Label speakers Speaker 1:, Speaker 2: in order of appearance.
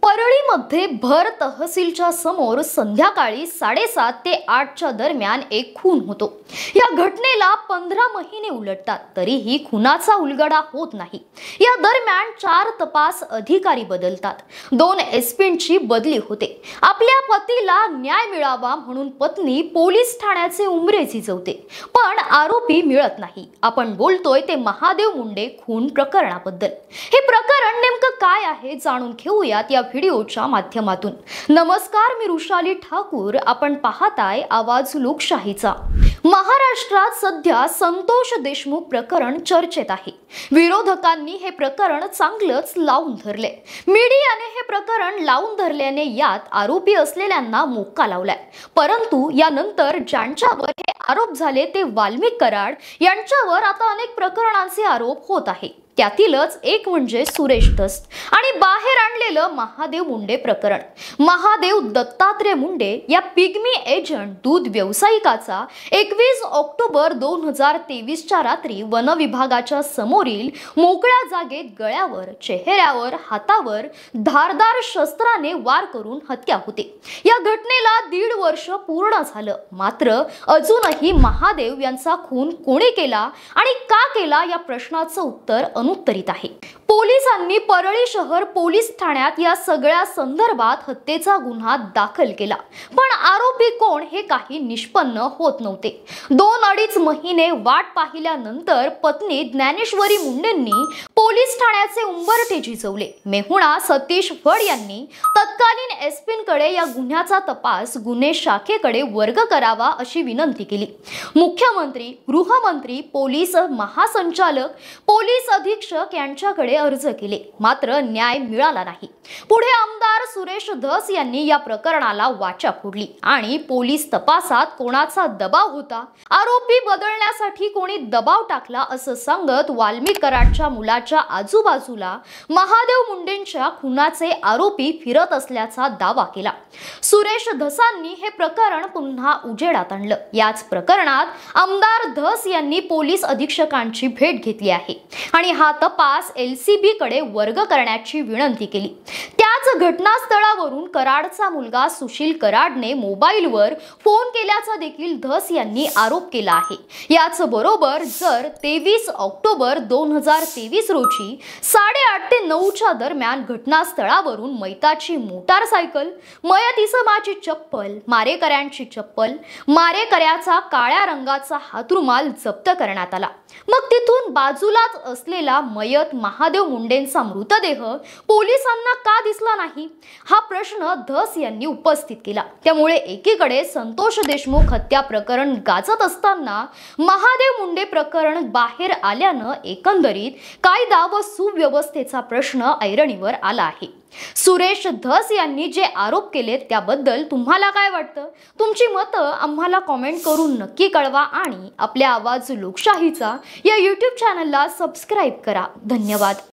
Speaker 1: परळीमध्ये भर तहसीलच्या समोर संध्याकाळी 7:30 ते 8च्या दरम्यान एक खून होतो। या घटनेला 15 महिने उलटतात तरीही खुनाचा उलगडा होत नाही। या दरम्यान 4 तपास अधिकारी बदलतात, 2 एसपींची बदली होते। आपल्या पतीला न्याय मिळावा म्हणून पत्नी पोलीस ठाण्याचे उंबरे झिजवते, पण आरोपी मिळत नाही। आपण बोलतोय ते महादेव मुंडे खून प्रकरणाबद्दल। हे प्रकरण नेमकं काय आहे जाणून घेऊयात या व्हिडिओच्या माध्यमातून। नमस्कार, मी रुशाली ठाकूर, आपण पाहताय आवाज लोकशाहीचा। महाराष्ट्रात सध्या संतोष देशमुख प्रकरण चर्चेत आहे। विरोधकांनी हे प्रकरण चांगलंच लावून धरले। मीडियाने हे प्रकरण लावून धरल्याने यात आरोपी असलेल्यांना मोक्का लावलाय। परंतु यानंतर ज्यांच्यावर हे आरोप झाले ते वाल्मिक कराड यांच्यावर आता अनेक प्रकरणांचे आरोप होत आहे। त्यातीलच एक म्हणजे सुरेश धस आणि बाहेर आणलेलं महादेव मुंडे प्रकरण। महादेव दत्तात्रय मुंडे या पिग्मी एजंट दूध व्यावसायिकाचा 21 ऑक्टोबर 2023 च्या रात्री वन विभागाच्या समोरील मोकळ्या जागेत गळ्यावर, चेहऱ्यावर, हातावर धारदार शस्त्राने वार करून हत्या होते। या घटनेला 1.5 वर्ष पूर्ण झालं, मात्र अजूनही महादेव यांचा खून कोणी केला आणि का केला या प्रश्नाचं उत्तर अनुत्तरित आहे। पोलिसांनी परळी शहर पोलीस ठाण्यात या सगळ्या संदर्भात हत्येचा गुन्हा दाखल केला, पण आरोपी कोण हे काही निष्पन्न होत नव्हते। 2-2.5 महिने वाट पाहिल्यानंतर पत्नी ज्ञानेश्वरी मुंडेंनी पोलीस ठाण्याचे उंबरठे झिजवले। मेहुणा सतीश फड यांनी तत्कालीन एसपींकडे या गुन्ह्याचा तपास गुन्हे शाखेकडे वर्ग करावा अशी विनंती केली। मुख्यमंत्री, गृहमंत्री, पोलीस महासंचालक, पोलीस अधीक्षक यांच्याकडे अर्ज केले, मात्र न्याय मिळाला नाही। पुढे आमदार सुरेश धस यांनी या प्रकरणाला वाचा फोडली आणि पोलीस तपासात कोणाचा दबाव होता, आरोपी बदलण्यासाठी कोणी दबाव टाकला असं सांगत वाल्मिक कराडच्या मुलाच्या आजूबाजूला महादेव मुंडेंच्या खुनाचे आरोपी फिरत असल्याचा दावा केला। सुरेश धसांनी हे प्रकरण पुन्हा उजेडात आणलं। याच प्रकरणात आमदार धस यांनी पोलीस अधीक्षकांची भेट घेतली आहे आणि हा तपास LCB कडे वर्ग करण्याची विनंती केली। त्याच घटनास्थळावरून कराडचा मुलगा सुशील कराडने मोबाईलवर फोन केल्याचा देखील धस यांनी आरोप केला आहे। याच बरोबर जर 23 ऑक्टोबर 2023 रोजी 8:30 ते 9च्या दरम्यान घटनास्थळावरून मैताची मोटारसायकल, मयत इसमाची चप्पल, मारेकऱ्यांची चप्पल, मारेकऱ्याचा काळ्या रंगाचा हातरुमाल जप्त करण्यात आला। मग तिथून बाजूलाच असलेला मयत महादेव मुंडेंचा मृतदेह पोलिसांना का दिसला नाही हा प्रश्न धस यांनी उपस्थित केला। त्यामुळे एकीकडे संतोष देशमुख हत्या प्रकरण गाजत असताना महादेव मुंडे प्रकरण बाहेर आल्यानं एकंदरीत कायदा व सुव्यवस्थेचा प्रश्न ऐरणीवर आला आहे। सुरेश धस यांनी जे आरोप केले त्याबद्दल तुम्हाला काय वाटतं? तुमची मतं आम्हाला कमेंट करून नक्की कळवा आणि आपल्या आवाज लोकशाहीचा या YouTube चॅनलला सबस्क्राइब करा। धन्यवाद।